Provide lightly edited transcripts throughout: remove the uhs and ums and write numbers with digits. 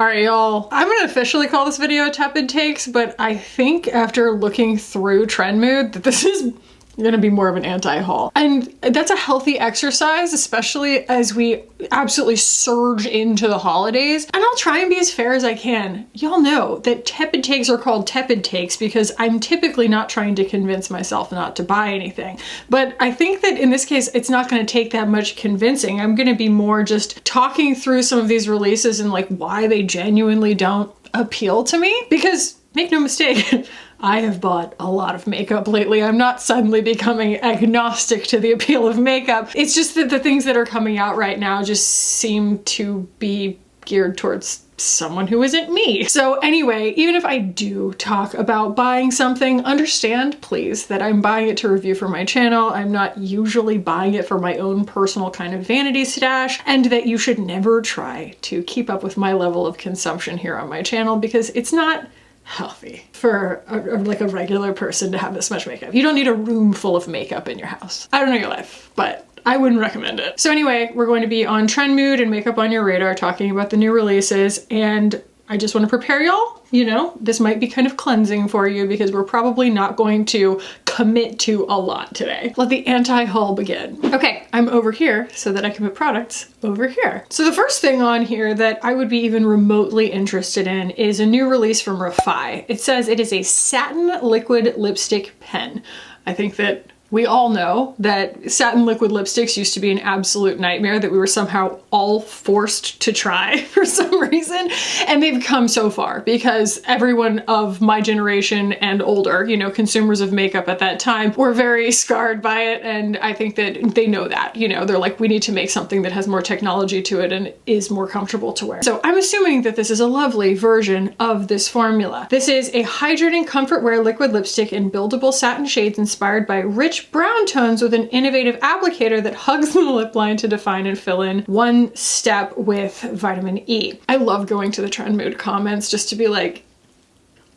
All right, y'all. I'm gonna officially call this video Tepid Takes, but I think after looking through Trend Mood that this is gonna be more of an anti-haul. And that's a healthy exercise, especially as we absolutely surge into the holidays. And I'll try and be as fair as I can. Y'all know that Tepid Takes are called Tepid Takes because I'm typically not trying to convince myself not to buy anything. But I think that in this case, it's not gonna take that much convincing. I'm gonna be more just talking through some of these releases and like why they genuinely don't appeal to me. Because make no mistake, I have bought a lot of makeup lately. I'm not suddenly becoming agnostic to the appeal of makeup. It's just that the things that are coming out right now just seem to be geared towards someone who isn't me. So anyway, even if I do talk about buying something, understand please that I'm buying it to review for my channel. I'm not usually buying it for my own personal kind of vanity stash, and that you should never try to keep up with my level of consumption here on my channel because it's not healthy for like a regular person to have this much makeup. You don't need a room full of makeup in your house. I don't know your life, but I wouldn't recommend it. So anyway, we're going to be on Trend Mood and Makeup on Your Radar talking about the new releases, and I just want to prepare y'all. You know, this might be kind of cleansing for you because we're probably not going to commit to a lot today. Let the anti-haul begin. Okay, I'm over here so that I can put products over here. So the first thing on here that I would be even remotely interested in is a new release from Rafi. It says it is a satin liquid lipstick pen. I think that we all know that satin liquid lipsticks used to be an absolute nightmare that we were somehow all forced to try for some reason. And they've come so far because everyone of my generation and older, you know, consumers of makeup at that time were very scarred by it. And I think that they know that, you know, they're like, we need to make something that has more technology to it and is more comfortable to wear. So I'm assuming that this is a lovely version of this formula. This is a hydrating comfort wear liquid lipstick in buildable satin shades inspired by rich brown tones with an innovative applicator that hugs the lip line to define and fill in one step with vitamin E. I love going to the Trend Mood comments just to be like,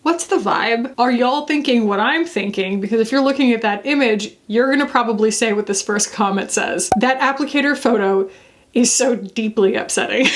what's the vibe? Are y'all thinking what I'm thinking? Because if you're looking at that image, you're gonna probably say what this first comment says. That applicator photo is so deeply upsetting.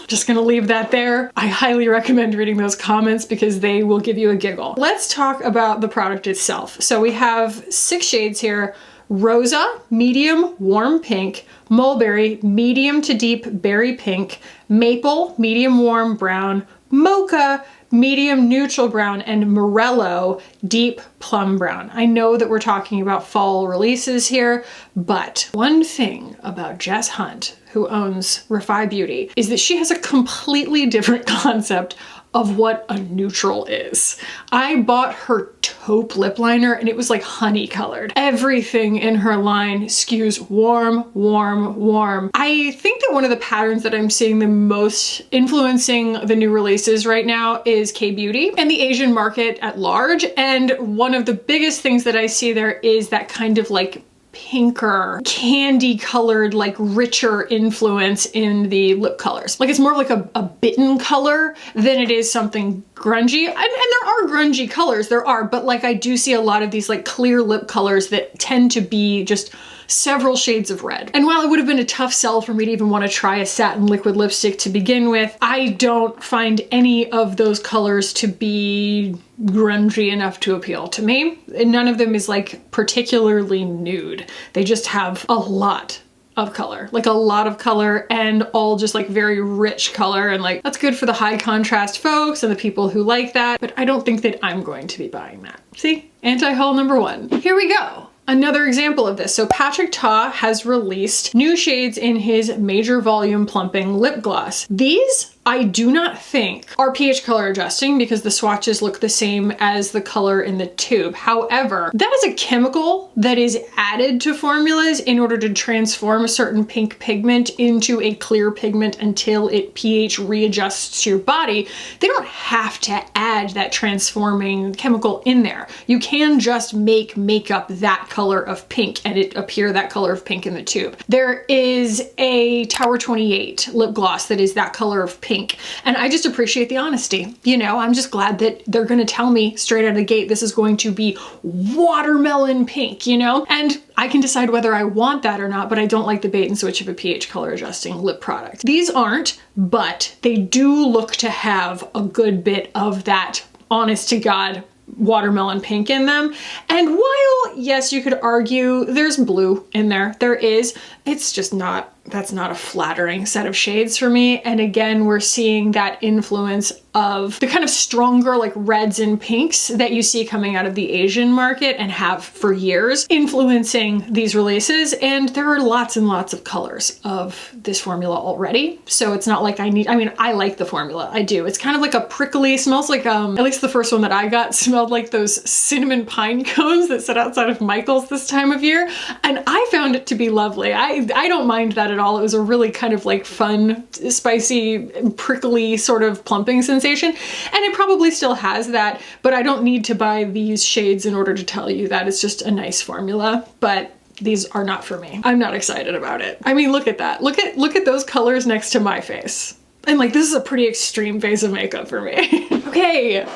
Just gonna leave that there. I highly recommend reading those comments because they will give you a giggle. Let's talk about the product itself. So we have 6 shades here: Rosa, medium, warm pink; Mulberry, medium to deep berry pink; Maple, medium warm brown; Mocha, medium neutral brown; and Morello, deep plum brown. I know that we're talking about fall releases here, but one thing about Jess Hunt, who owns Rafi Beauty, is that she has a completely different concept of what a neutral is. I bought her taupe lip liner and it was like honey colored. Everything in her line skews warm, warm, warm. I think that one of the patterns that I'm seeing the most influencing the new releases right now is K-beauty and the Asian market at large. And one of the biggest things that I see there is that kind of like pinker, candy colored, like richer influence in the lip colors. Like it's more of like a bitten color than it is something grungy. And there are grungy colors, there are, but like I do see a lot of these like clear lip colors that tend to be just several shades of red. And while it would have been a tough sell for me to even want to try a satin liquid lipstick to begin with, I don't find any of those colors to be grungy enough to appeal to me. And none of them is like particularly nude. They just have a lot of color, like a lot of color, and all just like very rich color, and like that's good for the high contrast folks and the people who like that, but I don't think that I'm going to be buying that. See? Anti-haul number 1. Here we go. Another example of this. So Patrick Ta has released new shades in his major volume plumping lip gloss. These I do not think are pH color adjusting because the swatches look the same as the color in the tube. However, that is a chemical that is added to formulas in order to transform a certain pink pigment into a clear pigment until it pH readjusts to your body. They don't have to add that transforming chemical in there. You can just make makeup that color of pink and it appear that color of pink in the tube. There is a Tower 28 lip gloss that is that color of pink pink. And I just appreciate the honesty. You know, I'm just glad that they're gonna tell me straight out of the gate, this is going to be watermelon pink, you know? And I can decide whether I want that or not, but I don't like the bait and switch of a pH color adjusting lip product. These aren't, but they do look to have a good bit of that honest to God watermelon pink in them. And while, yes, you could argue there's blue in there, there is, it's just not, that's not a flattering set of shades for me. And again, we're seeing that influence of the kind of stronger like reds and pinks that you see coming out of the Asian market and have for years influencing these releases. And there are lots and lots of colors of this formula already. So it's not like I need, I mean, I like the formula, I do. It's kind of like a prickly, smells like, at least the first one that I got smelled like those cinnamon pine cones that sit outside of Michael's this time of year. And I found it to be lovely. I don't mind that at all. It was a really kind of like fun, spicy, prickly sort of plumping sensation. And it probably still has that, but I don't need to buy these shades in order to tell you that it's just a nice formula, but these are not for me. I'm not excited about it. I mean, look at that. Look at those colors next to my face. And like, this is a pretty extreme face of makeup for me. Okay.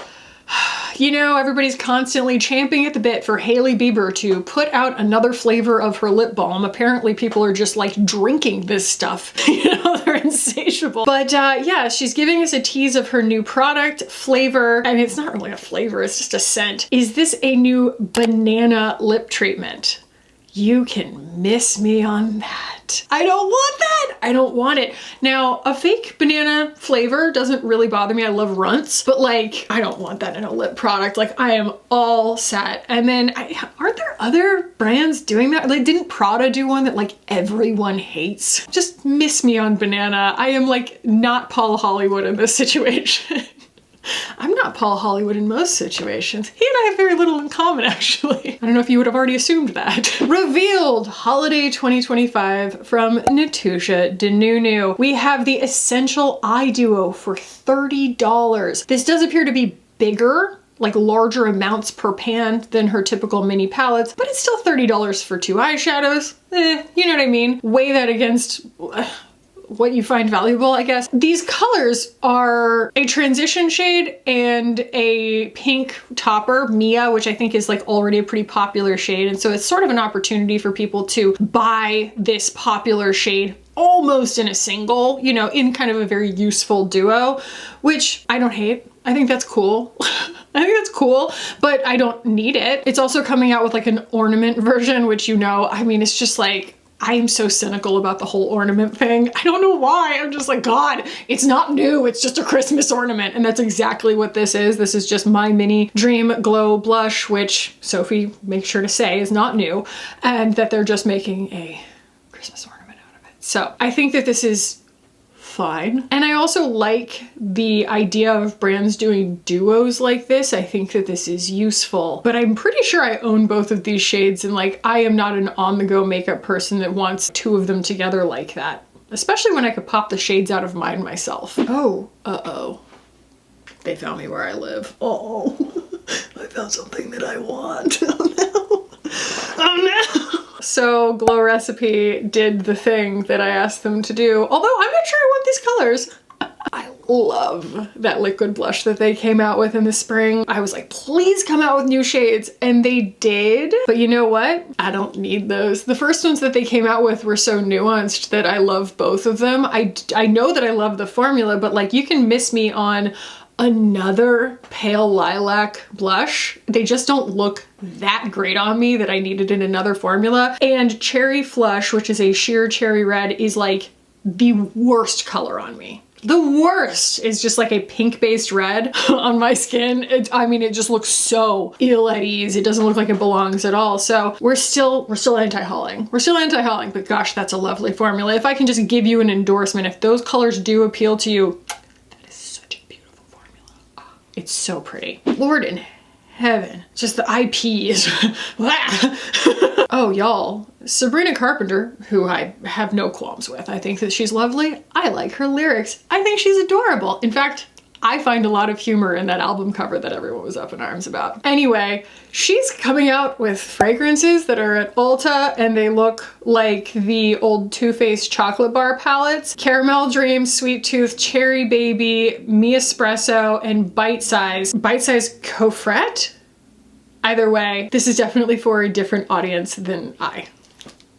You know, everybody's constantly champing at the bit for Hailey Bieber to put out another flavor of her lip balm. Apparently people are just like drinking this stuff. You know, they're insatiable. But yeah, she's giving us a tease of her new product flavor. And it's not really a flavor, it's just a scent. Is this a new banana lip treatment? You can miss me on that. I don't want that. I don't want it. Now, a fake banana flavor doesn't really bother me. I love runts, but like, I don't want that in a lip product. Like, I am all set. And then, aren't there other brands doing that? Like, didn't Prada do one that like everyone hates? Just miss me on banana. I am like not Paul Hollywood in this situation. I'm not Paul Hollywood in most situations. He and I have very little in common, actually. I don't know if you would have already assumed that. Revealed Holiday 2025 from Natasha Denona. We have the Essential Eye Duo for $30. This does appear to be bigger, like larger amounts per pan than her typical mini palettes, but it's still $30 for 2 eyeshadows. You know what I mean? Weigh that against what you find valuable, I guess. These colors are a transition shade and a pink topper, Mia, which I think is like already a pretty popular shade. And so it's sort of an opportunity for people to buy this popular shade almost in a single, you know, in kind of a very useful duo, which I don't hate. I think that's cool. I think that's cool, but I don't need it. It's also coming out with like an ornament version, which, you know, I mean, it's just like, I am so cynical about the whole ornament thing. I don't know why. I'm just like, God, it's not new. It's just a Christmas ornament. And that's exactly what this is. This is just my mini Dream Glow blush, which Sophie makes sure to say is not new, and that they're just making a Christmas ornament out of it. So I think that this is fine. And I also like the idea of brands doing duos like this. I think that this is useful, but I'm pretty sure I own both of these shades, and like, I am not an on-the-go makeup person that wants 2 of them together like that, especially when I could pop the shades out of mine myself. Oh, uh-oh. They found me where I live. Oh, I found something that I want. Oh no. Oh no. So Glow Recipe did the thing that I asked them to do, although I'm not sure I want these colors. I love that liquid blush that they came out with in the spring. I was like, please come out with new shades, and they did. But you know what? I don't need those. The first ones that they came out with were so nuanced that I love both of them. I know that I love the formula, but like, you can miss me on another pale lilac blush. They just don't look that great on me that I needed in another formula. And Cherry Flush, which is a sheer cherry red, is like the worst color on me. The worst is just like a pink-based red on my skin. I mean, it just looks so ill at ease. It doesn't look like it belongs at all. So we're still anti-hauling. We're still anti-hauling, but gosh, that's a lovely formula. If I can just give you an endorsement, if those colors do appeal to you, it's so pretty. Lord in heaven. Just the IP is... Oh, y'all. Sabrina Carpenter, who I have no qualms with. I think that she's lovely. I like her lyrics. I think she's adorable. In fact, I find a lot of humor in that album cover that everyone was up in arms about. Anyway, she's coming out with fragrances that are at Ulta and they look like the old Too Faced chocolate bar palettes. Caramel Dream, Sweet Tooth, Cherry Baby, Mi Espresso, and Bite Size. Bite Size Coffret? Either way, this is definitely for a different audience than I.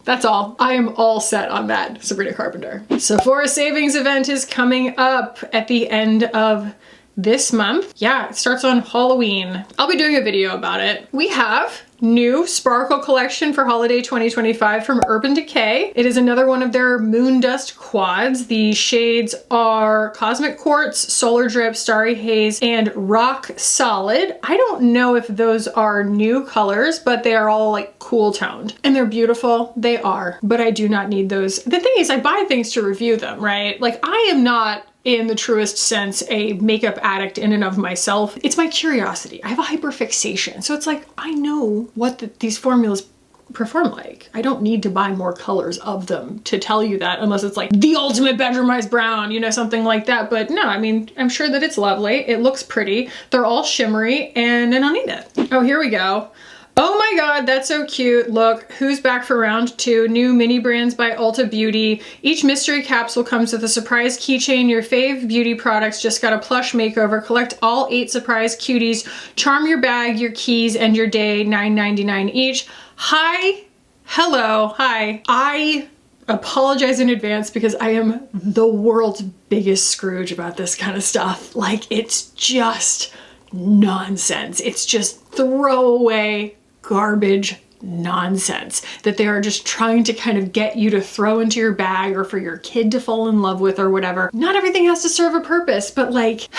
That's all. I am all set on that, Sabrina Carpenter. Sephora Savings event is coming up at the end of this month. Yeah, it starts on Halloween. I'll be doing a video about it. We have new sparkle collection for holiday 2025 from Urban Decay. It is another one of their moondust quads. The shades are Cosmic Quartz, Solar Drip, Starry Haze, and Rock Solid. I don't know if those are new colors, but they are all like cool toned. And they're beautiful, they are, but I do not need those. The thing is, I buy things to review them, right? Like, I am not, in the truest sense, a makeup addict in and of myself. It's my curiosity. I have a hyperfixation. So it's like, I know what these formulas perform like. I don't need to buy more colors of them to tell you that, unless it's like the ultimate bedroomized brown, you know, something like that. But no, I mean, I'm sure that it's lovely. It looks pretty. They're all shimmery and I don't need it. Oh, here we go. Oh my god, that's so cute. Look, who's back for round 2? New mini brands by Ulta Beauty. Each mystery capsule comes with a surprise keychain. Your fave beauty products just got a plush makeover. Collect all 8 surprise cuties. Charm your bag, your keys, and your day. $9.99 each. Hi. Hello. Hi. I apologize in advance because I am the world's biggest Scrooge about this kind of stuff. Like, it's just nonsense. It's just throwaway garbage nonsense that they are just trying to kind of get you to throw into your bag or for your kid to fall in love with or whatever. Not everything has to serve a purpose, but like,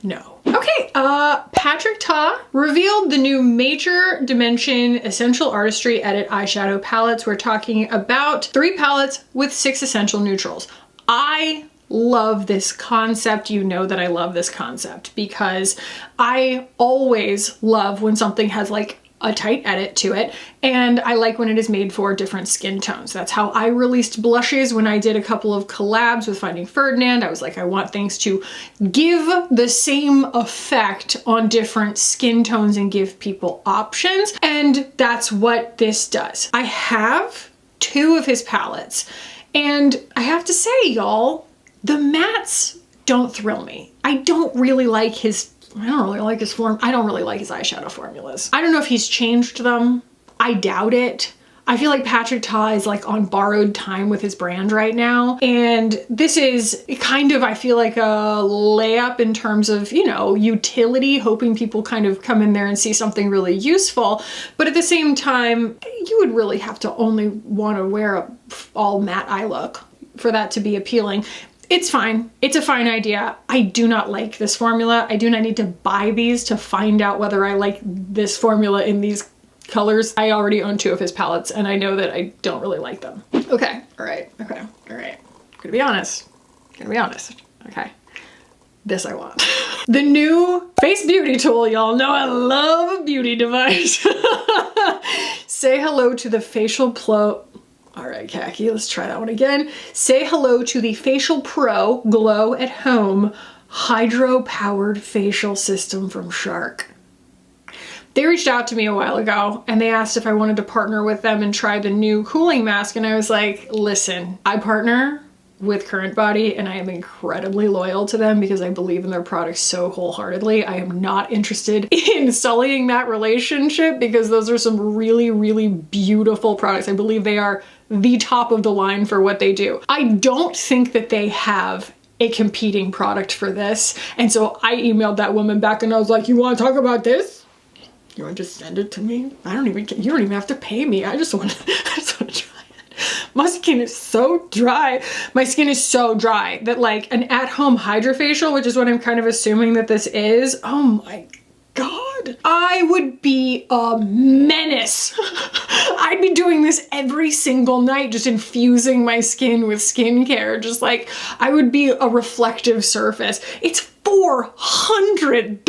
no. Okay, Patrick Ta revealed the new Major Dimension Essential Artistry Edit eyeshadow palettes. We're talking about 3 palettes with 6 essential neutrals. I love this concept. You know that I love this concept because I always love when something has like a tight edit to it, and I like when it is made for different skin tones. That's how I released blushes when I did a couple of collabs with Finding Ferdinand. I was like, I want things to give the same effect on different skin tones and give people options, and that's what this does. I have 2 of his palettes, and I have to say, y'all, the mattes don't thrill me. I don't really like his eyeshadow formulas. I don't know if he's changed them. I doubt it. I feel like Patrick Ta is like on borrowed time with his brand right now. And this is kind of, I feel like, a layup in terms of, you know, utility, hoping people kind of come in there and see something really useful. But at the same time, you would really have to only want to wear a all matte eye look for that to be appealing. It's fine. It's a fine idea. I do not like this formula. I do not need to buy these to find out whether I like this formula in these colors. I already own 2 of his palettes and I know that I don't really like them. Okay. All right. Okay. All right. Gonna be honest. Okay. This I want. The new Face Beauty tool. Y'all know I love a beauty device. Say hello to the Facial Pro. All right, Kackie, let's try that one again. Say hello to the Facial Pro Glow at Home Hydro-Powered Facial System from Shark. They reached out to me a while ago and they asked if I wanted to partner with them and try the new cooling mask. And I was like, listen, I partner with Current Body and I am incredibly loyal to them because I believe in their products so wholeheartedly. I am not interested in sullying that relationship because those are some really, really beautiful products. I believe they are the top of the line for what they do. I don't think that they have a competing product for this. And so I emailed that woman back and I was like, you want to talk about this? You want to just send it to me? You don't even have to pay me. I just want to try it. My skin is so dry. My skin is so dry that like an at-home hydrofacial, which is what I'm kind of assuming that this is, oh my God, I would be a menace. I'd be doing this every single night, just infusing my skin with skincare. Just like, I would be a reflective surface. It's $400.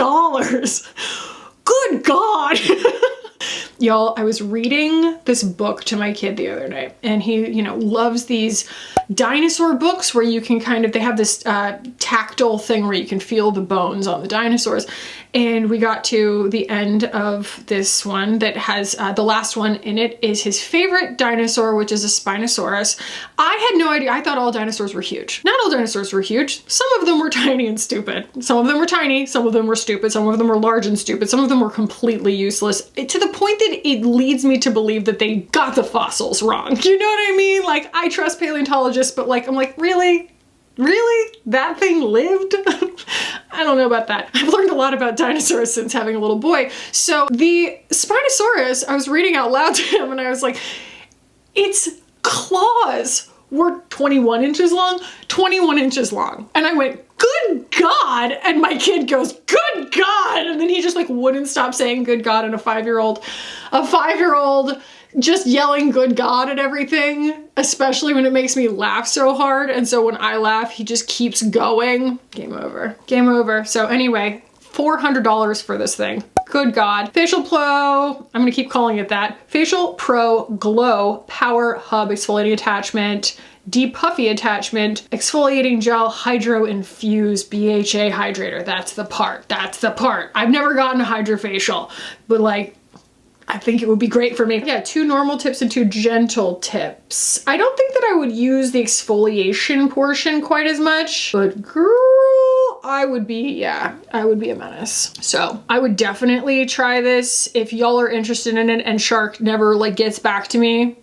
Good God. Y'all, I was reading this book to my kid the other day, and he, you know, loves these dinosaur books where you can kind of, they have this tactile thing where you can feel the bones on the dinosaurs. And we got to the end of this one that has, the last one in it is his favorite dinosaur, which is a Spinosaurus. I had no idea. I thought all dinosaurs were huge. Not all dinosaurs were huge. Some of them were tiny and stupid. Some of them were tiny. Some of them were stupid. Some of them were large and stupid. Some of them were completely useless, to the point that it leads me to believe that they got the fossils wrong. You know what I mean? Like, I trust paleontologists, but like, I'm like, really? Really? That thing lived? I don't know about that. I've learned a lot about dinosaurs since having a little boy. So the Spinosaurus, I was reading out loud to him and I was like, its claws were 21 inches long, 21 inches long. And I went, good God. And my kid goes, good God. And then he just like wouldn't stop saying good God. And a five-year-old just yelling good God at everything, especially when it makes me laugh so hard. And so when I laugh, he just keeps going. Game over, game over. So anyway, $400 for this thing. Good God. Facial Pro, I'm gonna keep calling it that. Facial Pro Glow Power Hub Exfoliating Attachment, Deep Puffy Attachment, Exfoliating Gel, Hydro Infused BHA Hydrator. That's the part, that's the part. I've never gotten a hydrofacial, but like, I think it would be great for me. Yeah, 2 normal tips and 2 gentle tips. I don't think that I would use the exfoliation portion quite as much, but girl, I would be a menace. So I would definitely try this. If y'all are interested in it and Shark never like gets back to me,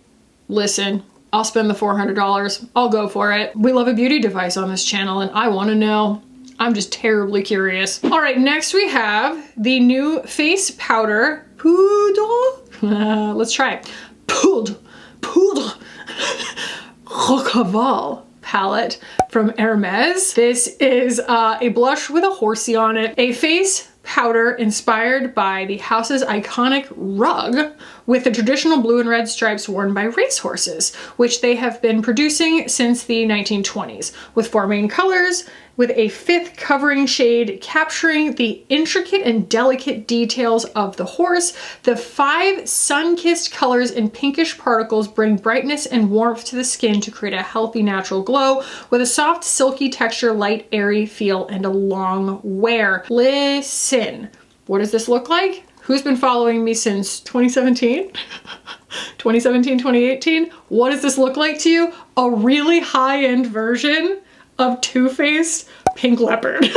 listen, I'll spend the $400. I'll go for it. We love a beauty device on this channel and I want to know. I'm just terribly curious. All right, next we have the new face powder poudre. Let's try it. Poudre Rocaval palette from Hermes. This is a blush with a horsey on it. A face powder inspired by the house's iconic rug with the traditional blue and red stripes worn by racehorses, which they have been producing since the 1920s, with 4 main colors, with a 5th covering shade capturing the intricate and delicate details of the horse. The 5 sun-kissed colors in pinkish particles bring brightness and warmth to the skin to create a healthy, natural glow with a soft, silky texture, light, airy feel, and a long wear. Listen, what does this look like? Who's been following me since 2017? 2017, 2018? What does this look like to you? A really high-end version of Too Faced Pink Leopard.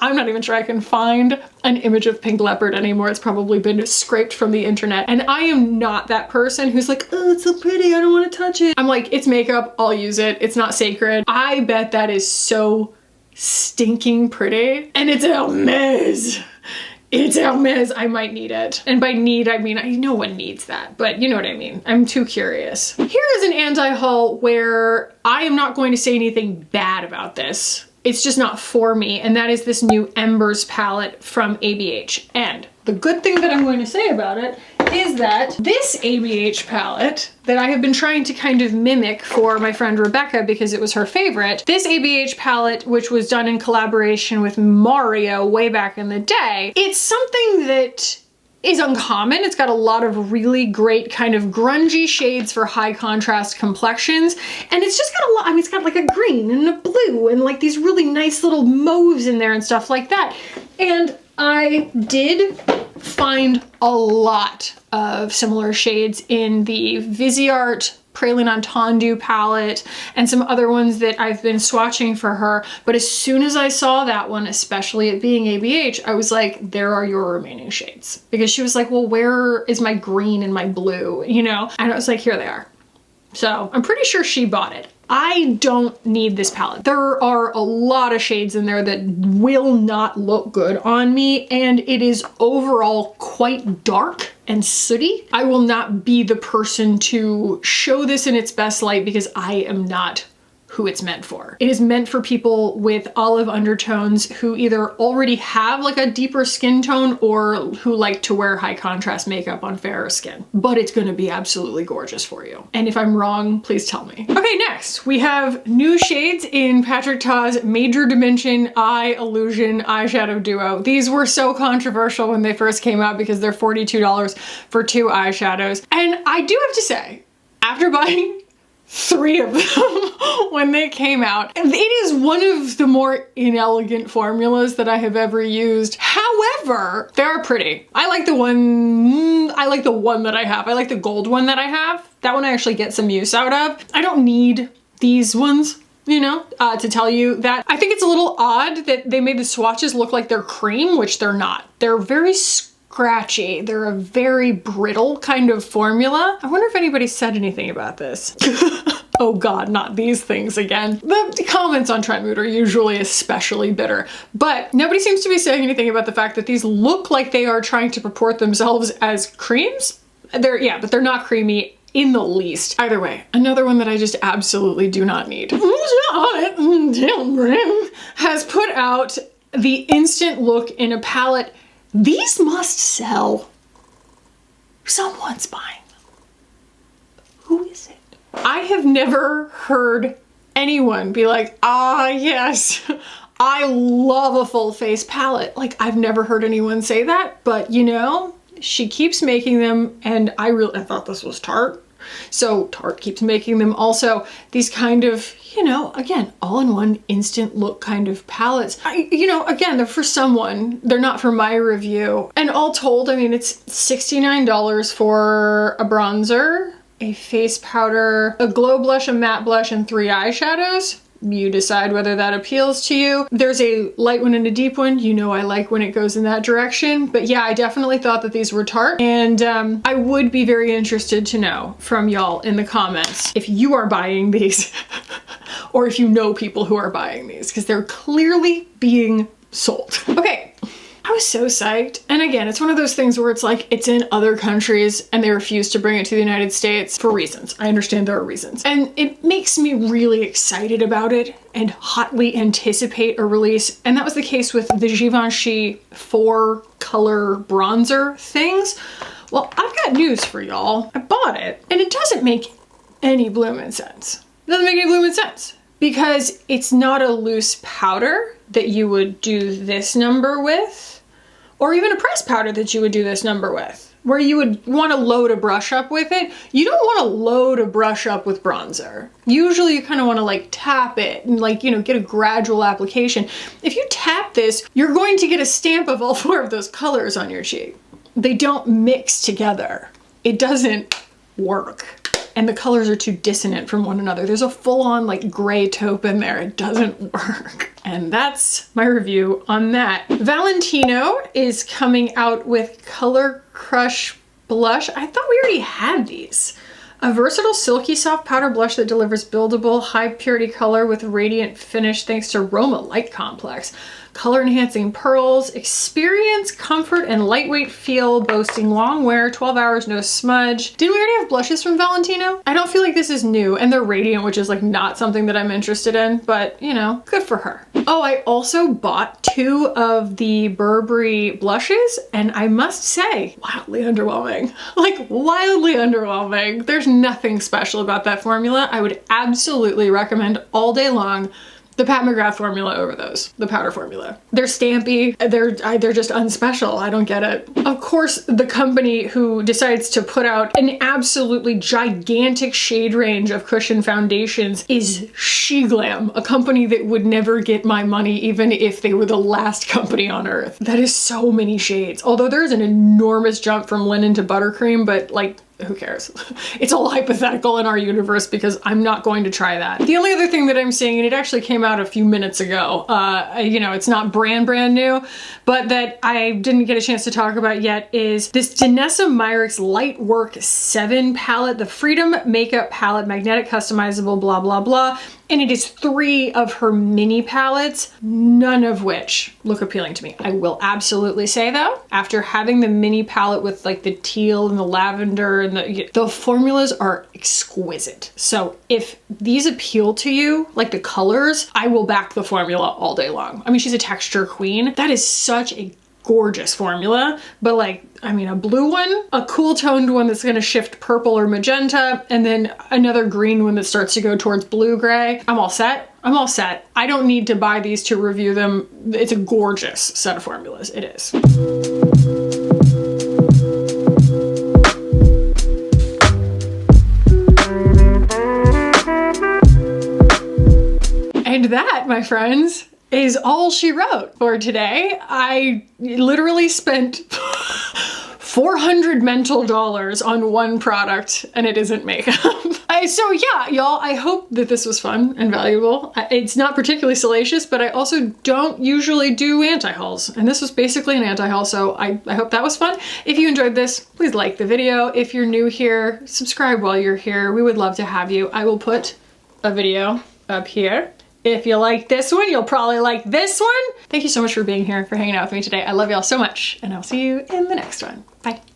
I'm not even sure I can find an image of Pink Leopard anymore. It's probably been scraped from the internet. And I am not that person who's like, oh, it's so pretty, I don't want to touch it. I'm like, it's makeup, I'll use it. It's not sacred. I bet that is so stinking pretty. And it's Hermes. It's Hermes, I might need it. And by need, I mean, no one needs that, but you know what I mean. I'm too curious. Here is an anti-haul where I am not going to say anything bad about this. It's just not for me, and that is this new Embers palette from ABH. And the good thing that I'm going to say about it is that this ABH palette that I have been trying to kind of mimic for my friend Rebecca because it was her favorite, this ABH palette, which was done in collaboration with Mario way back in the day, it's something that is uncommon. It's got a lot of really great kind of grungy shades for high contrast complexions. And it's just got a lot, I mean, it's got like a green and a blue and like these really nice little mauves in there and stuff like that. And I did find a lot of similar shades in the Viseart Praline Entendu palette and some other ones that I've been swatching for her. But as soon as I saw that one, especially it being ABH, I was like, there are your remaining shades. Because she was like, well, where is my green and my blue, you know? And I was like, here they are. So I'm pretty sure she bought it. I don't need this palette. There are a lot of shades in there that will not look good on me, and it is overall quite dark and sooty. I will not be the person to show this in its best light because I am not who it's meant for. It is meant for people with olive undertones who either already have like a deeper skin tone or who like to wear high contrast makeup on fairer skin. But it's gonna be absolutely gorgeous for you. And if I'm wrong, please tell me. Okay, next we have new shades in Patrick Ta's Major Dimension Eye Illusion eyeshadow duo. These were so controversial when they first came out because they're $42 for 2 eyeshadows. And I do have to say, after buying 3 of them when they came out, it is one of the more inelegant formulas that I have ever used. However, they're pretty. I like the one that I have. I like the gold one that I have. That one I actually get some use out of. I don't need these ones, you know, to tell you that. I think it's a little odd that they made the swatches look like they're cream, which they're not. They're very scratchy. They're a very brittle kind of formula. I wonder if anybody said anything about this. Oh God, not these things again. The comments on Trendmood are usually especially bitter, but nobody seems to be saying anything about the fact that these look like they are trying to purport themselves as creams. Yeah, but they're not creamy in the least. Either way, another one that I just absolutely do not need. Tilbury has put out the Instant Look in a palette. These must sell. Someone's buying them. Who is it? I have never heard anyone be like, ah, yes, I love a full face palette. Like, I've never heard anyone say that, but you know, she keeps making them, and I thought this was Tarte. So Tarte keeps making them also. These kind of, you know, again, all-in-one instant look kind of palettes. You know, again, they're for someone. They're not for my review. And all told, I mean, it's $69 for a bronzer, a face powder, a glow blush, a matte blush, and 3 eyeshadows. You decide whether that appeals to you. There's a light one and a deep one. You know I like when it goes in that direction. But yeah, I definitely thought that these were Tarte. And I would be very interested to know from y'all in the comments if you are buying these or if you know people who are buying these, because they're clearly being sold. Okay. I was so psyched. And again, it's one of those things where it's like, it's in other countries and they refuse to bring it to the United States for reasons. I understand there are reasons. And it makes me really excited about it and hotly anticipate a release. And that was the case with the Givenchy 4 color bronzer things. Well, I've got news for y'all. I bought it and it doesn't make any blooming sense. It doesn't make any blooming sense because it's not a loose powder that you would do this number with, or even a pressed powder that you would do this number with, where you would want to load a brush up with it. You don't want to load a brush up with bronzer. Usually you kind of want to like tap it and like, you know, get a gradual application. If you tap this, you're going to get a stamp of all 4 of those colors on your cheek. They don't mix together. It doesn't work. And the colors are too dissonant from one another. There's a full-on like gray taupe in there. It doesn't work. And that's my review on that. Valentino is coming out with Color Crush blush. I thought we already had these. A versatile silky soft powder blush that delivers buildable high purity color with radiant finish thanks to Roma Light Complex. Color enhancing pearls, experience, comfort, and lightweight feel, boasting long wear, 12 hours, no smudge. Didn't we already have blushes from Valentino? I don't feel like this is new, and they're radiant, which is like not something that I'm interested in, but you know, good for her. Oh, I also bought 2 of the Burberry blushes, and I must say, wildly underwhelming. Like, wildly underwhelming. There's nothing special about that formula. I would absolutely recommend all day long the Pat McGrath formula over those, the powder formula. They're stampy, they're just unspecial. I don't get it. Of course, the company who decides to put out an absolutely gigantic shade range of cushion foundations is Glam, a company that would never get my money even if they were the last company on earth. That is so many shades. Although there's an enormous jump from linen to buttercream, but like, who cares? It's all hypothetical in our universe because I'm not going to try that. The only other thing that I'm seeing, and it actually came out a few minutes ago, you know, it's not brand new, but that I didn't get a chance to talk about yet is this Danessa Myrix Lightwork 7 palette, the Freedom Makeup Palette, magnetic, customizable, blah, blah, blah. and it is 3 of her mini palettes, none of which look appealing to me. I will absolutely say though, after having the mini palette with like the teal and the lavender and the formulas are exquisite. So if these appeal to you, like the colors, I will back the formula all day long. I mean, she's a texture queen. That is such a gorgeous formula, but like, I mean, a blue one, a cool toned one that's gonna shift purple or magenta, and then another green one that starts to go towards blue gray. I'm all set. I'm all set. I don't need to buy these to review them. It's a gorgeous set of formulas. It is. And that, my friends, is all she wrote for today. I literally spent $400 mental dollars on one product, and it isn't makeup. So yeah, y'all, I hope that this was fun and valuable. It's not particularly salacious, but I also don't usually do anti-hauls, and this was basically an anti-haul, so I hope that was fun. If you enjoyed this, please like the video. If you're new here, subscribe while you're here. We would love to have you. I will put a video up here. If you like this one, you'll probably like this one. Thank you so much for being here, for hanging out with me today. I love y'all so much, and I'll see you in the next one. Bye.